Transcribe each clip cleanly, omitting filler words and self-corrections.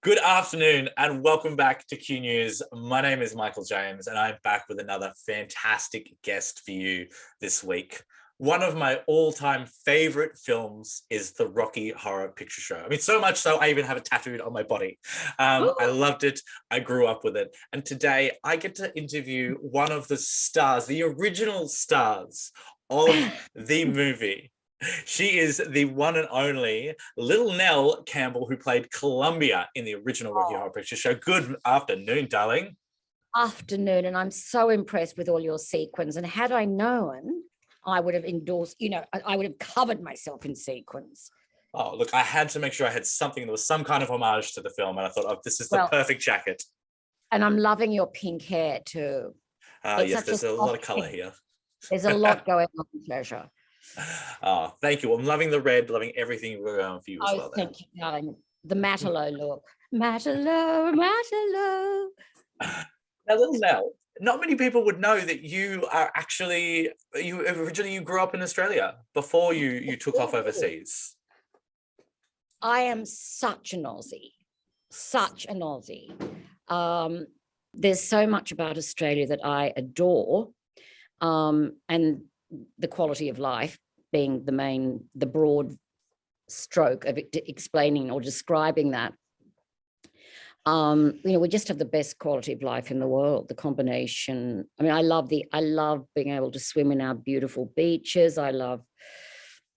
Good afternoon and welcome back to Q News. My name is Michael James and I'm back with another fantastic guest for you this week. One of my all-time favorite films is the Rocky Horror Picture Show. I mean, so much so I even have it tattooed on my body. I loved it. I grew up with it. And today I get to interview one of the stars, the original stars of the movie. She is the one and only little Nell Campbell, who played Columbia in the original Rocky Horror Picture Show. Good afternoon, darling. Afternoon, and I'm so impressed with all your sequins. And had I known, I would have endorsed, I would have covered myself in sequins. Oh, look, I had to make sure I had something that was some kind of homage to the film. And I thought, oh, this is the perfect jacket. And I'm loving your pink hair too. Yes, there's a lot of color here. There's a lot going on, pleasure. Oh, thank you. I'm loving the red, loving everything we're going for you as well. Thank you, darling. The Matalo look. Matalo. Now, little Nell, not many people would know that you are actually, you grew up in Australia before you took off overseas. I am such an Aussie. There's so much about Australia that I adore, and the quality of life being the broad stroke of explaining or describing that. We just have the best quality of life in the world, the combination. I mean, I love being able to swim in our beautiful beaches. I love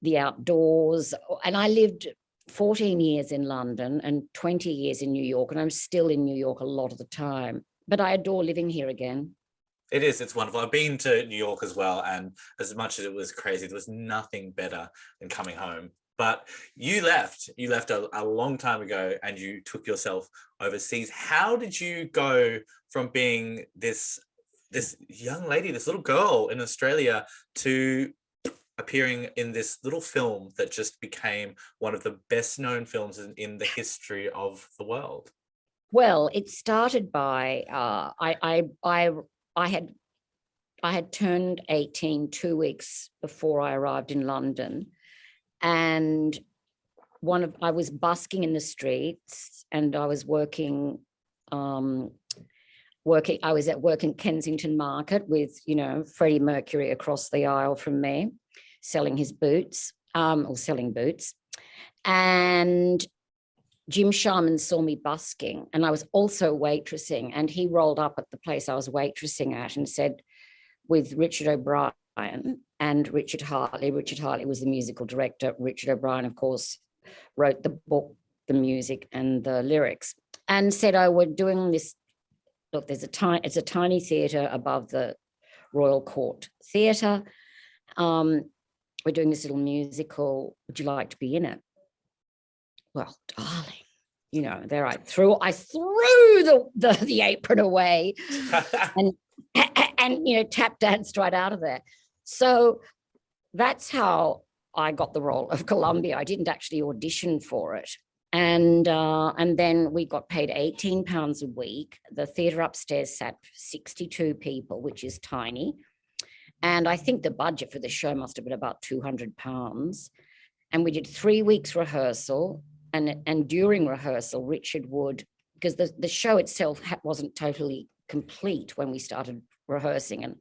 the outdoors. And I lived 14 years in London and 20 years in New York, and I'm still in New York a lot of the time. But I adore living here again. It is. It's wonderful. I've been to New York as well, and as much as it was crazy, there was nothing better than coming home. But you left a long time ago and you took yourself overseas. How did you go from being this young lady, this little girl in Australia, to appearing in this little film that just became one of the best known films in the history of the world? Well, it started by I had turned 18 2 weeks before I arrived in London, and I was busking in the streets, and I was working. I was at work in Kensington Market with Freddie Mercury across the aisle from me, selling his boots, or selling boots, and Jim Sharman saw me busking, and I was also waitressing, and he rolled up at the place I was waitressing at and said, with Richard O'Brien and Richard Hartley. Richard Hartley was the musical director. Richard O'Brien, of course, wrote the book, the music and the lyrics, and said, "Oh, we're doing this. Look, it's a tiny theatre above the Royal Court Theatre. We're doing this little musical. Would you like to be in it?" Well, darling, there I threw the apron away and tap danced right out of there. So that's how I got the role of Columbia. I didn't actually audition for it. And then we got paid £18 a week. The theatre upstairs sat 62 people, which is tiny. And I think the budget for the show must have been about £200. And we did 3 weeks rehearsal. And during rehearsal, Richard would, because the show itself wasn't totally complete when we started rehearsing, and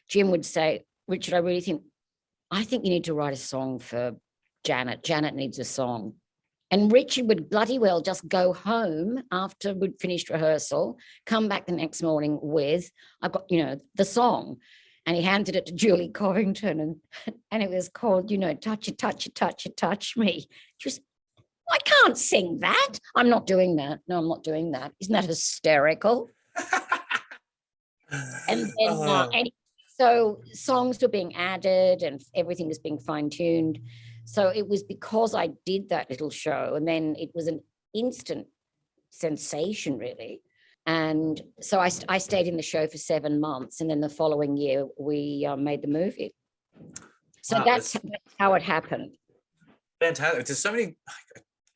Jim would say, "Richard, I think you need to write a song for Janet. Janet needs a song." And Richard would bloody well just go home after we'd finished rehearsal, come back the next morning with, "I've got, the song." And he handed it to Julie Covington, and it was called, "Touch It, Touch It, Touch It, Touch Me." She was, "I can't sing that. I'm not doing that. No, I'm not doing that. Isn't that hysterical?" And then, so songs were being added and everything was being fine-tuned. So it was because I did that little show, and then it was an instant sensation, really. And so I stayed in the show for 7 months, and then the following year we made the movie. So that's how it happened. Fantastic. There's so many.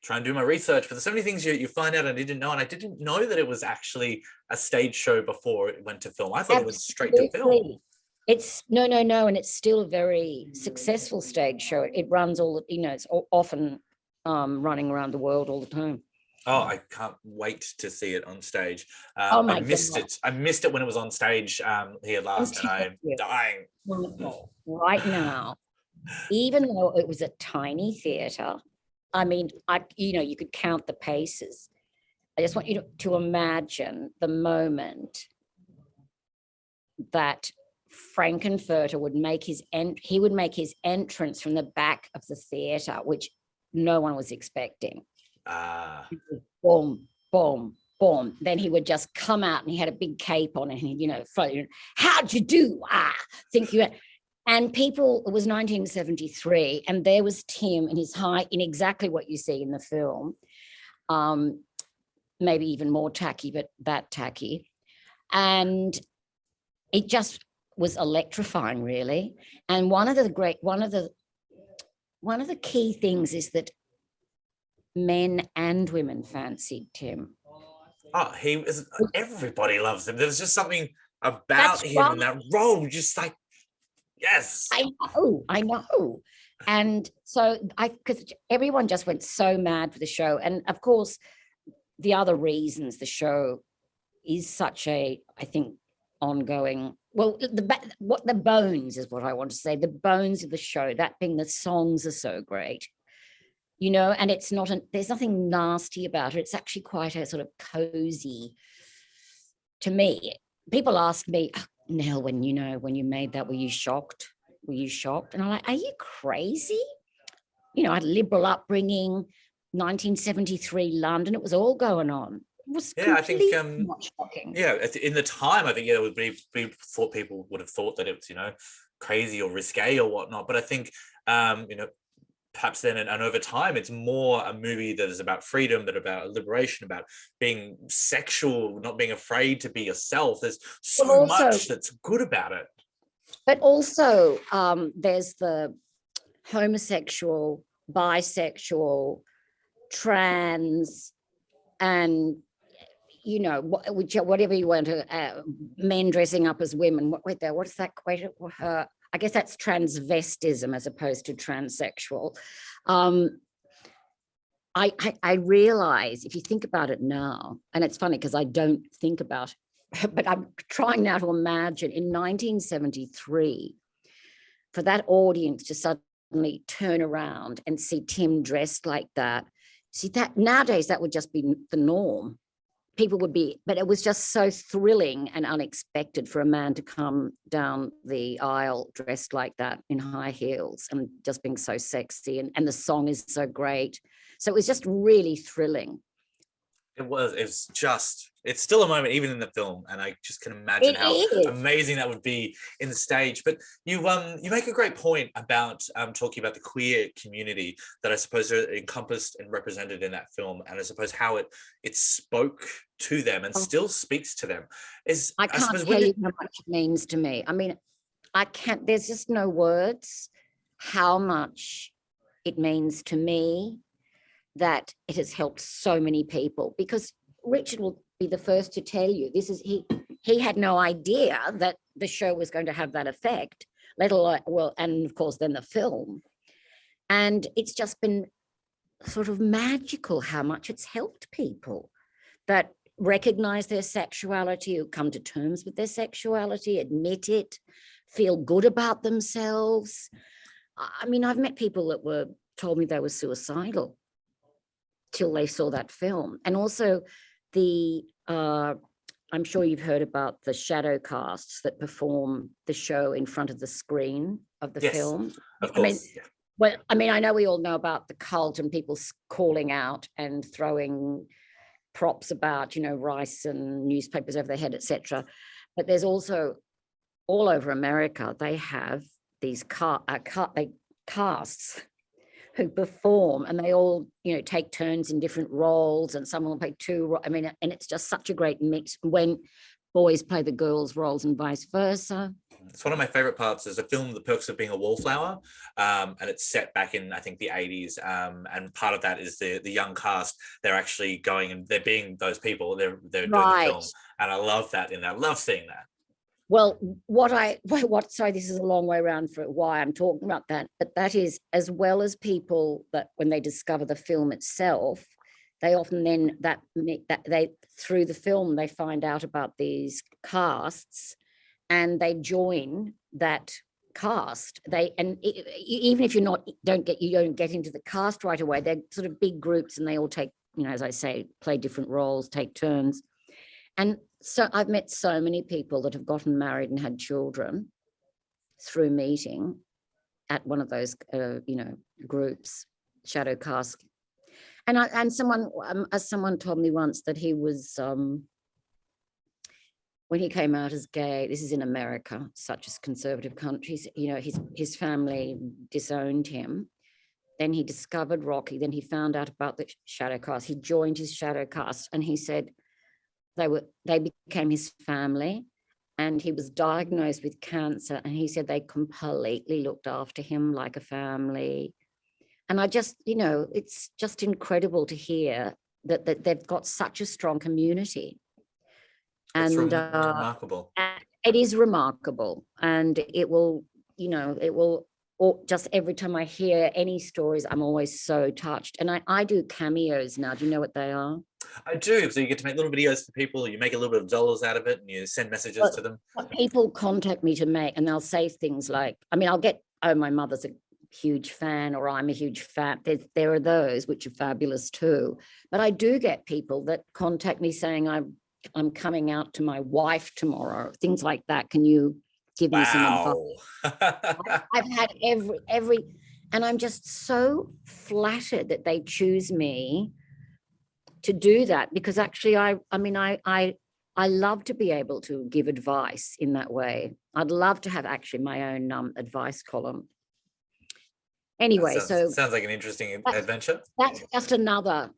Try and do my research, but there's so many things you find out I didn't know, and I didn't know that it was actually a stage show before it went to film. I thought it was straight to film. It's no, and it's still a very successful stage show. It runs it's often running around the world all the time. Oh, I can't wait to see it on stage. Oh I my missed God. it. I missed it when it was on stage here I'm last, and telling I'm you, dying. Michael, right now, even though it was a tiny theater, I mean, you could count the paces. I just want you to imagine the moment that Frankenfurter would make he would make his entrance from the back of the theater, which no one was expecting. Ah, Boom, boom, boom. Then he would just come out and he had a big cape on and he, how'd you do? Think you. And people, it was 1973, and there was Tim in his high, in exactly what you see in the film. Maybe even more tacky, but that tacky. And it just was electrifying, really. And one of the key things is that men and women fancied Tim. oh, he was. Everybody loves him. There's just something about That's him right. in that role, just like yes. I know. And so because everyone just went so mad for the show. And of course, the other reasons the show is such a, I think, ongoing, well, the bones is what I want to say, the bones of the show, that being the songs are so great, and it's not, there's nothing nasty about it. It's actually quite a sort of cozy, to me. People ask me, Nell, when you made that, were you shocked? Were you shocked? And I'm like, are you crazy? I had a liberal upbringing, 1973 London, it was all going on. It was Yeah, I think completely not shocking. yeah, in the time, I think it would be thought people would have thought that it was crazy or risque or whatnot. But I think perhaps then and over time, it's more a movie that is about freedom, that about liberation, about being sexual, not being afraid to be yourself. There's so much that's good about it. But also, there's the homosexual, bisexual, trans, and whatever you want to, men dressing up as women. What's that question? I guess that's transvestism as opposed to transsexual. I realize, if you think about it now, and it's funny because I don't think about it, but I'm trying now to imagine in 1973, for that audience to suddenly turn around and see Tim dressed like that. See, that nowadays, that would just be the norm. People would be, but it was just so thrilling and unexpected for a man to come down the aisle dressed like that in high heels and just being so sexy. And the song is so great. So it was just really thrilling. It's still a moment even in the film, and I just can imagine how amazing that would be in the stage. But you make a great point about talking about the queer community that I suppose are encompassed and represented in that film, and I suppose how it spoke to them and still speaks to them. I can't tell you how much it means to me. I mean, there's just no words how much it means to me that it has helped so many people, because Richard will be the first to tell you he had no idea that the show was going to have that effect, let alone, and of course then the film. And it's just been sort of magical how much it's helped people that recognize their sexuality, who come to terms with their sexuality, admit it, feel good about themselves. I mean, I've met people that told me they were suicidal till they saw that film. And also I'm sure you've heard about the shadow casts that perform the show in front of the screen of the film. Of course. I mean, I know we all know about the cult and people calling out and throwing props about, rice and newspapers over their head, etc. But there's also, all over America, they have these casts who perform, and they all, take turns in different roles, and someone will play two. I mean, and it's just such a great mix when boys play the girls' roles and vice versa. It's one of my favorite parts. There's a film, The Perks of Being a Wallflower, and it's set back in, I think, the 80s. And part of that is the young cast. They're actually going and they're being those people. They're doing the film, and I love that. I love seeing that. Well, sorry, this is a long way around for why I'm talking about that, but that is, as well as people that when they discover the film itself, they often then that they through the film they find out about these casts and they join that cast. Even if you don't get into the cast right away, they're sort of big groups and they all take, as I say, play different roles, take turns. And so I've met so many people that have gotten married and had children through meeting at one of those groups, shadow cast. And someone told me once that he was when he came out as gay, this is in America, such as conservative countries, his family disowned him. Then he discovered Rocky. Then he found out about the shadow cast. He joined his shadow cast, and he said they became his family. And he was diagnosed with cancer, and he said they completely looked after him like a family. And I just, it's just incredible to hear that they've got such a strong community. It's remarkable. It is remarkable, and it will, or just every time I hear any stories, I'm always so touched. And I do cameos now. Do you know what they are? I do. So you get to make little videos for people. You make a little bit of dollars out of it, and you send messages to them. People contact me to make, and they'll say things like, I'll get, my mother's a huge fan, or I'm a huge fan. There are those which are fabulous too. But I do get people that contact me saying, I'm coming out to my wife tomorrow, things like that. Can you give me some advice? I've had every, and I'm just so flattered that they choose me to do that, because actually I love to be able to give advice in that way. I'd love to have actually my own advice column. Anyway, sounds like an interesting adventure. That's just another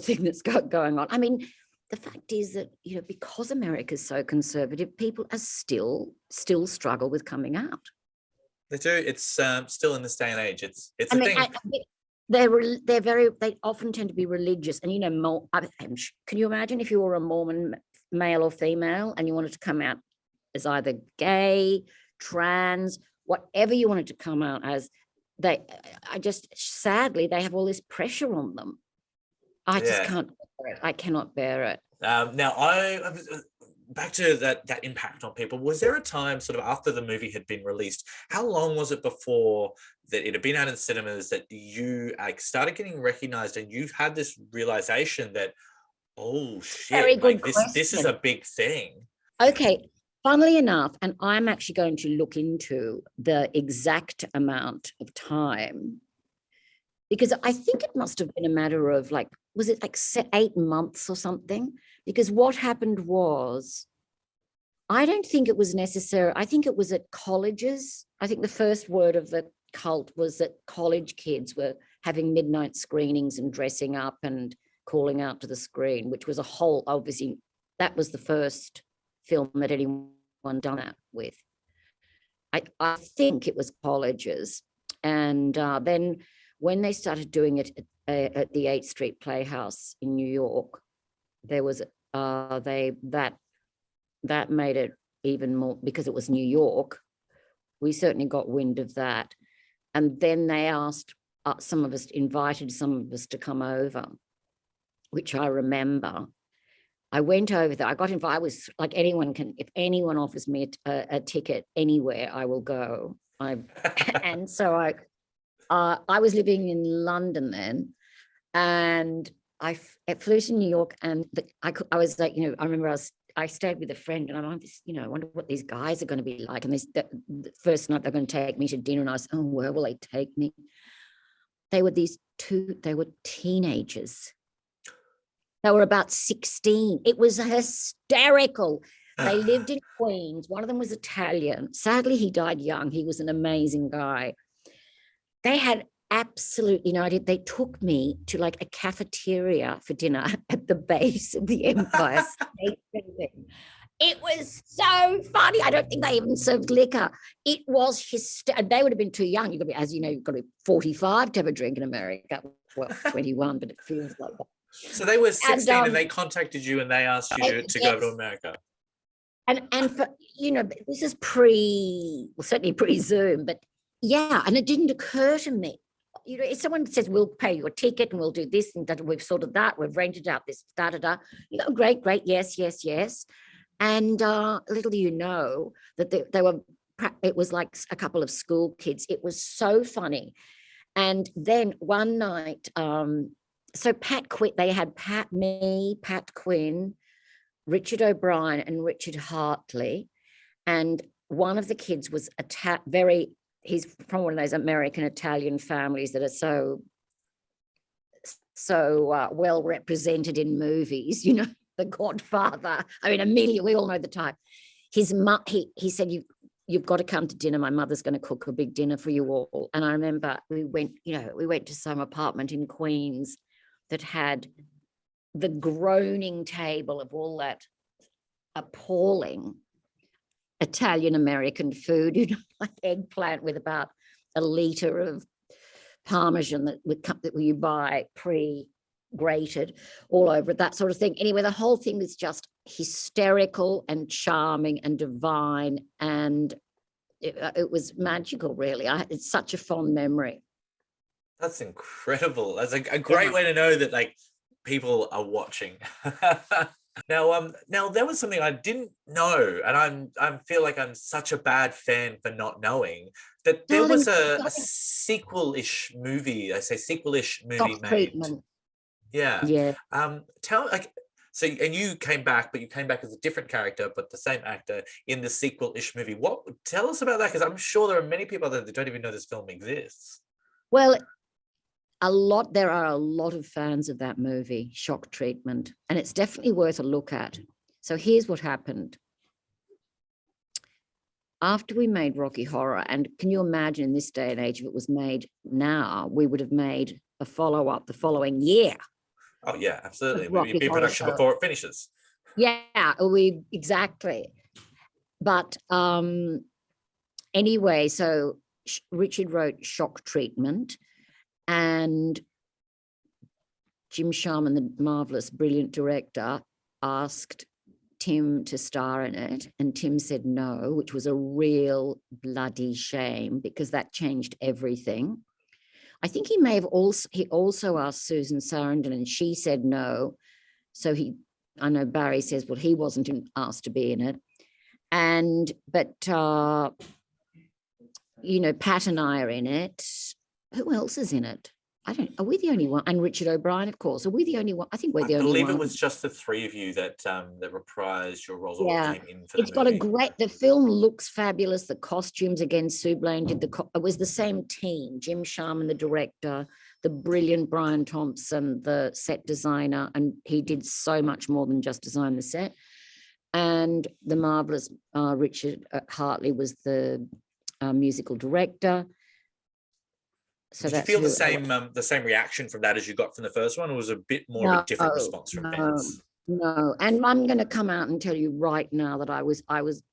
thing that's going on. The fact is that, because America's so conservative, people are still struggle with coming out. They do. It's still in this day and age. It's a thing. They often tend to be religious, and can you imagine if you were a Mormon male or female and you wanted to come out as either gay, trans, whatever you wanted to come out as? Sadly, they have all this pressure on them. I just can't bear it. I cannot bear it. Now, I back to that impact on people. Was there a time sort of after the movie had been released? How long was it before that it had been out in cinemas that you started getting recognized, and you've had this realization that, oh shit, this is a big thing? Okay. Funnily enough, and I'm actually going to look into the exact amount of time, because I think it must have been a matter of was it 8 months or something? Because what happened was, I don't think it was necessary. I think it was at colleges. I think the first word of the cult was that college kids were having midnight screenings and dressing up and calling out to the screen, which was obviously, that was the first film that anyone done that with. I think it was colleges. And then when they started doing it at the 8th Street Playhouse in New York, there was that made it even more, because it was New York. We certainly got wind of that. And then they asked invited some of us to come over, which I remember. I went over there. I got invited. I was like, if anyone offers me a ticket anywhere, I will go. And so I was living in London then, and I flew to New York, and I was like, I remember I stayed with a friend, and I wonder what these guys are going to be like. And the first night they're going to take me to dinner, and I was, oh, where will they take me? They were teenagers. They were about 16. It was hysterical. They lived in Queens. One of them was Italian. Sadly, he died young. He was an amazing guy. They had absolutely no idea. They took me to a cafeteria for dinner at the base of the Empire State Building. It was so funny. I don't think they even served liquor. It was hysterical. They would have been too young. You've got to be, as you know, you've got to be 45 to have a drink in America. Well, 21, but it feels like that. So they were 16 and they contacted you and they asked you to go to America. And for, this is certainly pre-Zoom, but yeah, and it didn't occur to me. if someone says we'll pay your ticket and we'll do this and that, we've sorted that, we've rented out this, da da da. Great, yes, yes, yes. And little do you know that they were. It was like a couple of school kids. It was so funny. And then one night, so Pat Quinn, they had Pat Quinn, Richard O'Brien, and Richard Hartley. And one of the kids was he's from one of those American Italian families that are so well represented in movies, The Godfather. I mean, Amelia, we all know the type. His mum, he said, you've got to come to dinner. My mother's going to cook a big dinner for you all. And I remember we went to some apartment in Queens that had the groaning table of all that appalling Italian-American food, like eggplant with about a litre of Parmesan that you buy pre-grated all over it, that sort of thing. Anyway, the whole thing was just hysterical and charming and divine, and it was magical, really. It's such a fond memory. That's incredible. That's a great way to know that like people are watching. Now there was something I didn't know, and I feel like I'm such a bad fan for not knowing that there was a sequel-ish movie. I say sequel-ish movie made. Treatment. Yeah. So, and you came back, but you came back as a different character, but the same actor in the sequel-ish movie. Tell us about that, because I'm sure there are many people that don't even know this film exists. Well, there are a lot of fans of that movie, Shock Treatment, and it's definitely worth a look at. So here's what happened. After we made Rocky Horror, and can you imagine in this day and age, if it was made now, we would have made a follow-up the following year. Oh yeah, absolutely. We'd be in production before it finishes. Yeah, exactly. But anyway, so Richard wrote Shock Treatment, and Jim Sharman, the marvelous, brilliant director, asked Tim to star in it, and Tim said no, which was a real bloody shame because that changed everything. I think he also asked Susan Sarandon, and she said no. So I know Barry says, well, he wasn't asked to be in it. But Pat and I are in it. Who else is in it? Are we the only one? And Richard O'Brien, of course. Are we the only one? I think we're the only one. I believe it was just the three of you that reprised your roles. Yeah, came in for it's got the film looks fabulous. The costumes, again, Sue Blaine did it was the same team, Jim Sharman, the director, the brilliant Brian Thompson, the set designer, and he did so much more than just design the set. And the marvelous Richard Hartley was the musical director. So did you feel the same reaction from that as you got from the first one, or was it a bit more of a different response from fans? No, and I'm going to come out and tell you right now that I was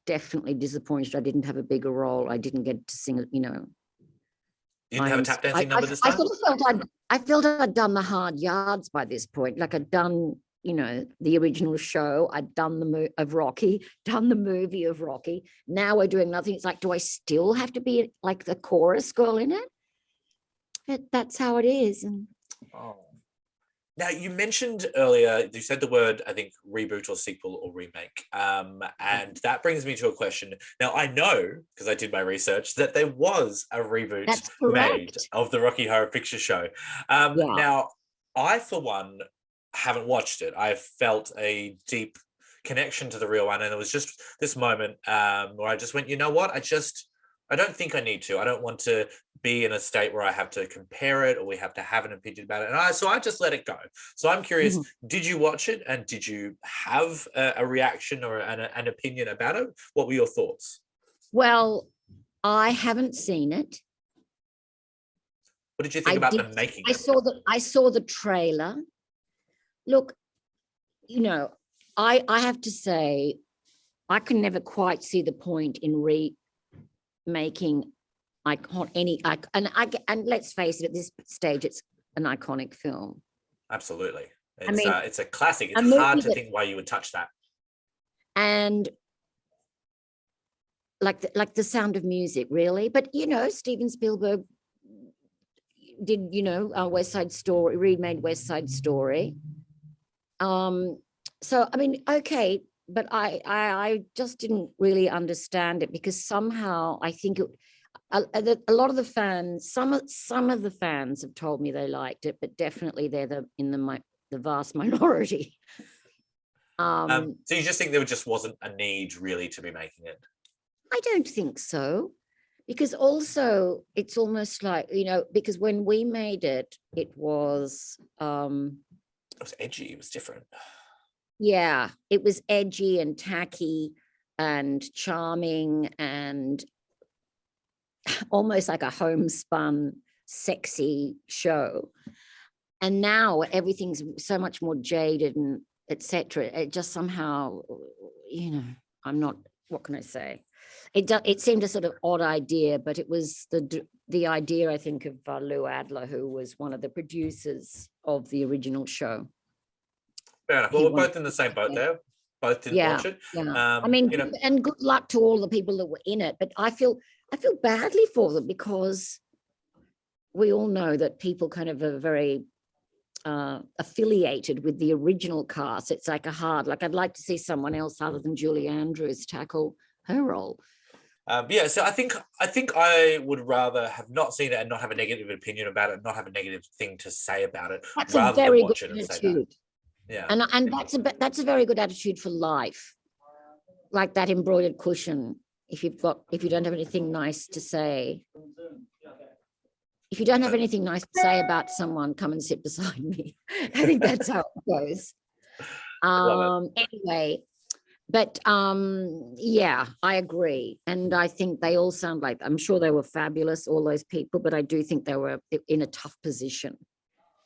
definitely disappointed I didn't have a bigger role. I didn't get to sing it, You didn't have a tap dancing number this time? I felt I'd done the hard yards by this point. Like I'd done, the original show. I'd done the movie of Rocky. Now we're doing nothing. It's like, do I still have to be like the chorus girl in it? That's how it is. Now, you mentioned earlier, you said the word, I think, reboot or sequel or remake. And that brings me to a question. Now, I know, because I did my research, that there was a reboot made of the Rocky Horror Picture Show. Now, I, for one, haven't watched it. I felt a deep connection to the real one. And it was just this moment where I just went, you know what? I don't think I need to. I don't want to be in a state where I have to compare it or we have to have an opinion about it. So I just let it go. So I'm curious, did you watch it and did you have a reaction or an opinion about it? What were your thoughts? Well, I haven't seen it. What did you think about them making it? I saw the trailer. Look, I have to say, I can never quite see the point in making and let's face it, at this stage it's an iconic film. Absolutely. It's a classic. It's hard to think why you would touch that. And like the Sound of Music, really. But Steven Spielberg, did, you know, West Side Story, remade West Side Story. So, I mean, okay, but I just didn't really understand it, because somehow I think a lot of the fans, some of the fans have told me they liked it, but definitely they're the vast minority. So you just think there just wasn't a need really to be making it? I don't think so, because also it's almost like, you know, because when we made it, it was edgy. It was different. Yeah, it was edgy and tacky and charming and almost like a homespun, sexy show. And now everything's so much more jaded and etc. It just somehow, you know, I'm not. What can I say? It seemed a sort of odd idea, but it was the idea, I think, of Lou Adler, who was one of the producers of the original show. Fair enough. Well, we're both in the same boat there. Both didn't watch it. Yeah. I mean, and good luck to all the people that were in it. But I feel badly for them, because we all know that people kind of are very affiliated with the original cast. It's like I'd like to see someone else other than Julie Andrews tackle her role. Yeah, so I think I would rather have not seen it and not have a negative opinion about it, and not have a negative thing to say about it, That's rather a very than watch good it and attitude. say that. Yeah, and that's a very good attitude for life. Like that embroidered cushion. If you don't have anything nice to say, if you don't have anything nice to say about someone, come and sit beside me. I think that's how it goes. Anyway, but yeah, I agree. And I think they all sound like, I'm sure they were fabulous, all those people, but I do think they were in a tough position.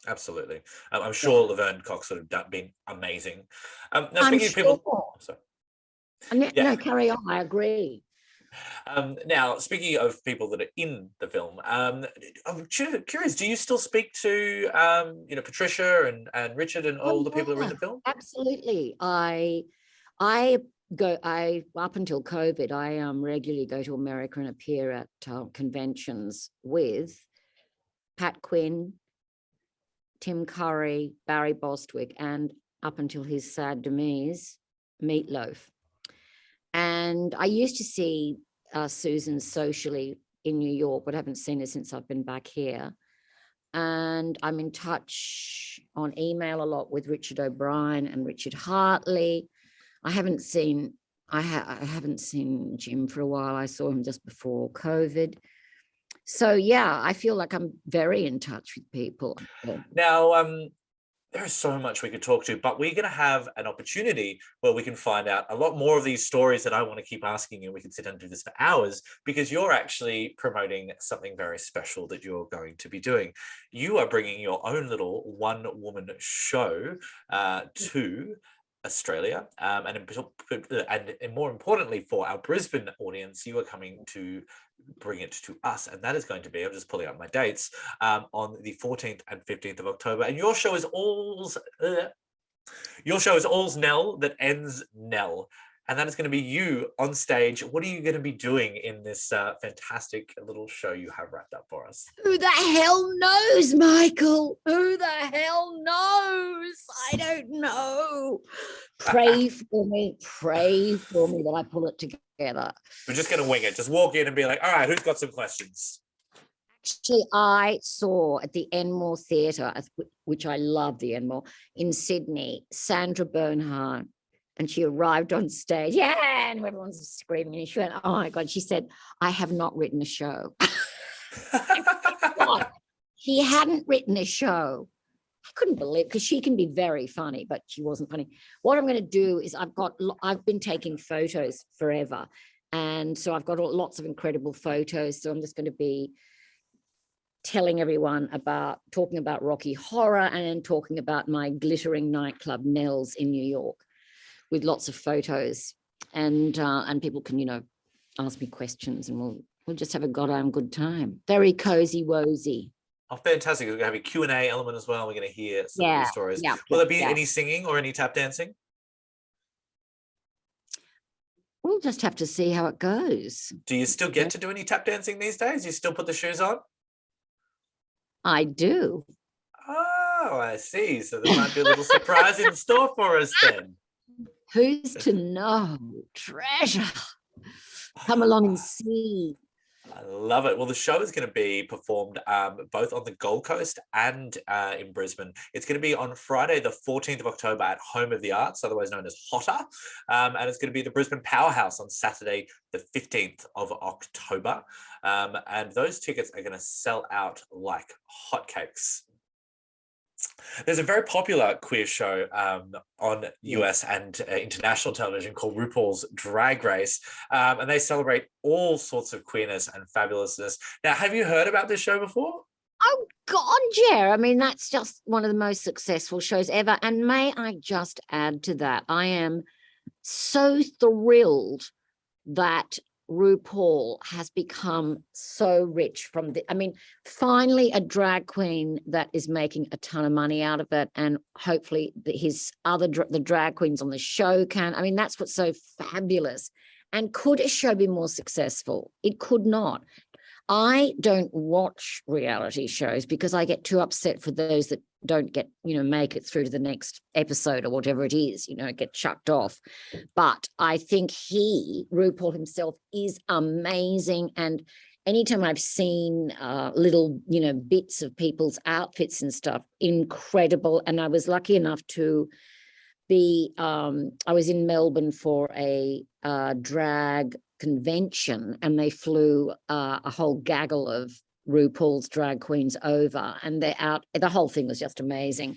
Absolutely. I'm sure Laverne Cox would have been amazing. Now, speaking of people... No, carry on. I agree. Now, speaking of people that are in the film, I'm curious, do you still speak to, Patricia and Richard and all the people that are in the film? Absolutely. I up until COVID, I regularly go to America and appear at conventions with Pat Quinn, Tim Curry, Barry Bostwick, and up until his sad demise, Meatloaf. And I used to see Susan socially in New York, but I haven't seen her since I've been back here. And I'm in touch on email a lot with Richard O'Brien and Richard Hartley. I haven't seen Jim for a while. I saw him just before COVID. So yeah, I feel like I'm very in touch with people. Now, there is so much we could talk to, but we're going to have an opportunity where we can find out a lot more of these stories that I want to keep asking you. We can sit and do this for hours, because you're actually promoting something very special that you're going to be doing. You are bringing your own little one-woman show to Australia, and more importantly for our Brisbane audience, you are coming to bring it to us, and that is going to be, I'm just pulling up my dates, on the 14th and 15th of October, and your show is All's Nell that ends Nell, and that is going to be you on stage. What are you going to be doing in this fantastic little show you have wrapped up for us? Who the hell knows, Michael? Who the hell knows? I don't know. Pray for me that I pull it together. We're just going to wing it. Just walk in and be like, all right, who's got some questions? Actually, I saw at the Enmore Theatre, which I love the Enmore, in Sydney, Sandra Bernhard, and she arrived on stage. Yeah, and everyone's screaming. And she went, oh my God. She said, I have not written a show. She hadn't written a show. I couldn't believe, because she can be very funny, but she wasn't funny. What I'm going to do is I've been taking photos forever. And so I've got lots of incredible photos. So I'm just going to be telling everyone talking about Rocky Horror, and then talking about my glittering nightclub Nells in New York, with lots of photos, and people can, ask me questions, and we'll just have a goddamn good time. Very cozy wozy. Oh, fantastic. We're going to have a Q&A element as well. We're going to hear some of these stories. Yeah, Will there be any singing or any tap dancing? We'll just have to see how it goes. Do you still get to do any tap dancing these days? You still put the shoes on? I do. Oh, I see. So there might be a little surprise in store for us then. Who's to know? Treasure. Come along and see. I love it. Well, the show is going to be performed both on the Gold Coast and in Brisbane. It's going to be on Friday, the 14th of October at Home of the Arts, otherwise known as Hotter. And it's going to be the Brisbane Powerhouse on Saturday, the 15th of October. And those tickets are going to sell out like hotcakes. There's a very popular queer show on US and international television called RuPaul's Drag Race, and they celebrate all sorts of queerness and fabulousness. Now, have you heard about this show before? Oh, God, yeah. I mean, that's just one of the most successful shows ever. And may I just add to that, I am so thrilled that RuPaul has become so rich from the, I mean, finally a drag queen that is making a ton of money out of it, and hopefully the drag queens on the show can. I mean, that's what's so fabulous. And could a show be more successful? It could not. I don't watch reality shows because I get too upset for those that don't get, make it through to the next episode or whatever it is, get chucked off. But I think RuPaul himself, is amazing. And anytime I've seen little, bits of people's outfits and stuff, incredible. And I was lucky enough to be, I was in Melbourne for a drag convention, and they flew a whole gaggle of RuPaul's drag queens over, and they're out. The whole thing was just amazing.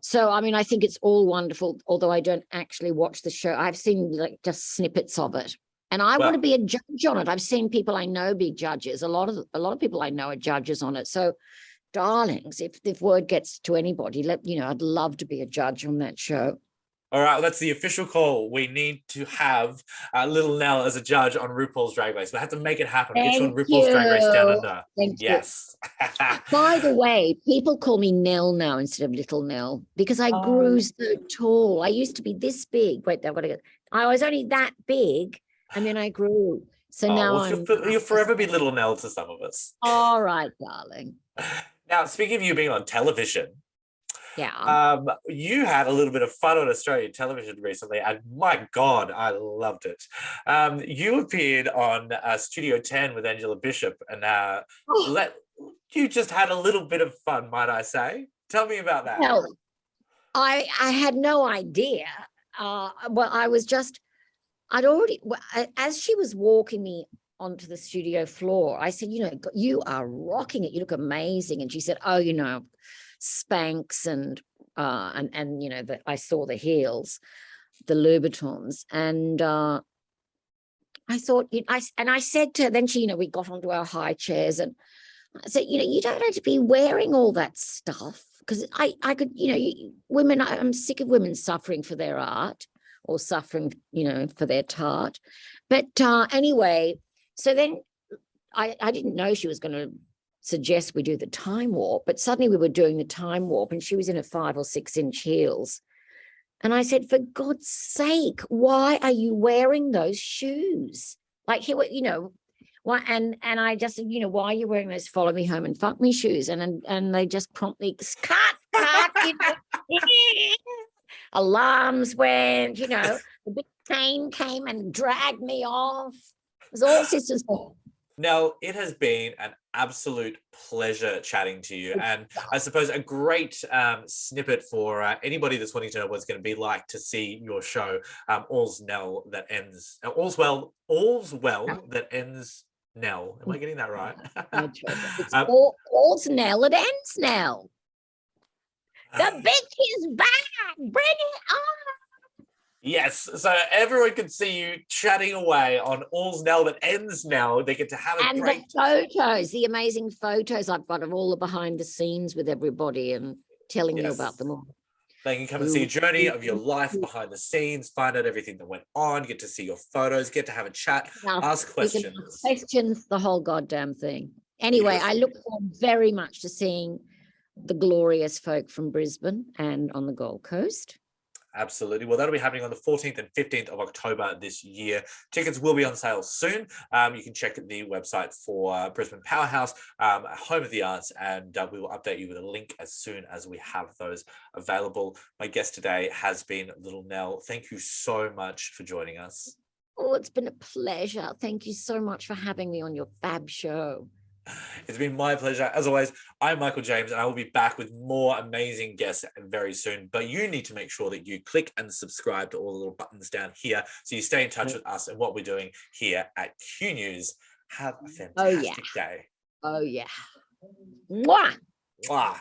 So, I mean, I think it's all wonderful, although I don't actually watch the show. I've seen just snippets of it, and I want to be a judge on it. I've seen people I know be judges. A lot of people I know are judges on it. So, darlings, if word gets to anybody, I'd love to be a judge on that show. All right, well, that's the official call. We need to have little Nell as a judge on RuPaul's Drag Race. We have to make it happen. Get you on RuPaul's Drag Race Down Under. Yes. By the way, people call me Nell now instead of Little Nell because I grew so tall. I used to be this big. Wait, I was only that big, and then I grew. So now you'll forever be Little Nell to some of us. All right, darling. Now, speaking of you being on television, yeah, you had a little bit of fun on Australian television recently, and my God, I loved it. You appeared on Studio 10 with Angela Bishop, and you just had a little bit of fun, might I say? Tell me about that. Well, I had no idea. Well, as she was walking me onto the studio floor, I said, you are rocking it. You look amazing. And she said, Spanx and I saw the heels, the Louboutins, and I thought, I said to her, then we got onto our high chairs, and I said, you don't have to be wearing all that stuff, because I could, women, I'm sick of women suffering for their art or suffering, for their tart. But anyway, so then I didn't know she was going to suggest we do the time warp, but suddenly we were doing the time warp, and she was in a 5 or 6 inch heels. And I said, for God's sake, why are you wearing those shoes? Why? And I just said, why are you wearing those follow me home and fuck me shoes? And they just promptly cut. Alarms went, the big chain came and dragged me off. It was all systems. Nell, it has been an absolute pleasure chatting to you, and I suppose a great snippet for anybody that's wanting to know what it's going to be like to see your show, All's Well that ends Nell. Am I getting that right? It's all's Nell, it ends Nell. The bitch is back. Bring it on. Yes, so everyone can see you chatting away on All's Nell that ends Nell. They get to have a great... the photos, the amazing photos I've got of all the behind the scenes with everybody and telling you about them all. They can come and see a journey of your life behind the scenes, find out everything that went on, get to see your photos, get to have a chat, ask questions. Questions, the whole goddamn thing. Anyway, I look forward very much to seeing the glorious folk from Brisbane and on the Gold Coast. Absolutely. Well, that'll be happening on the 14th and 15th of October this year. Tickets will be on sale soon. You can check the website for Brisbane Powerhouse, Home of the Arts, and we will update you with a link as soon as we have those available. My guest today has been Little Nell. Thank you so much for joining us. Oh, it's been a pleasure. Thank you so much for having me on your fab show. It's been my pleasure. As always, I'm Michael James, and I will be back with more amazing guests very soon. But you need to make sure that you click and subscribe to all the little buttons down here so you stay in touch with us and what we're doing here at Q News. Have a fantastic day. Oh, yeah. Mwah! Mwah.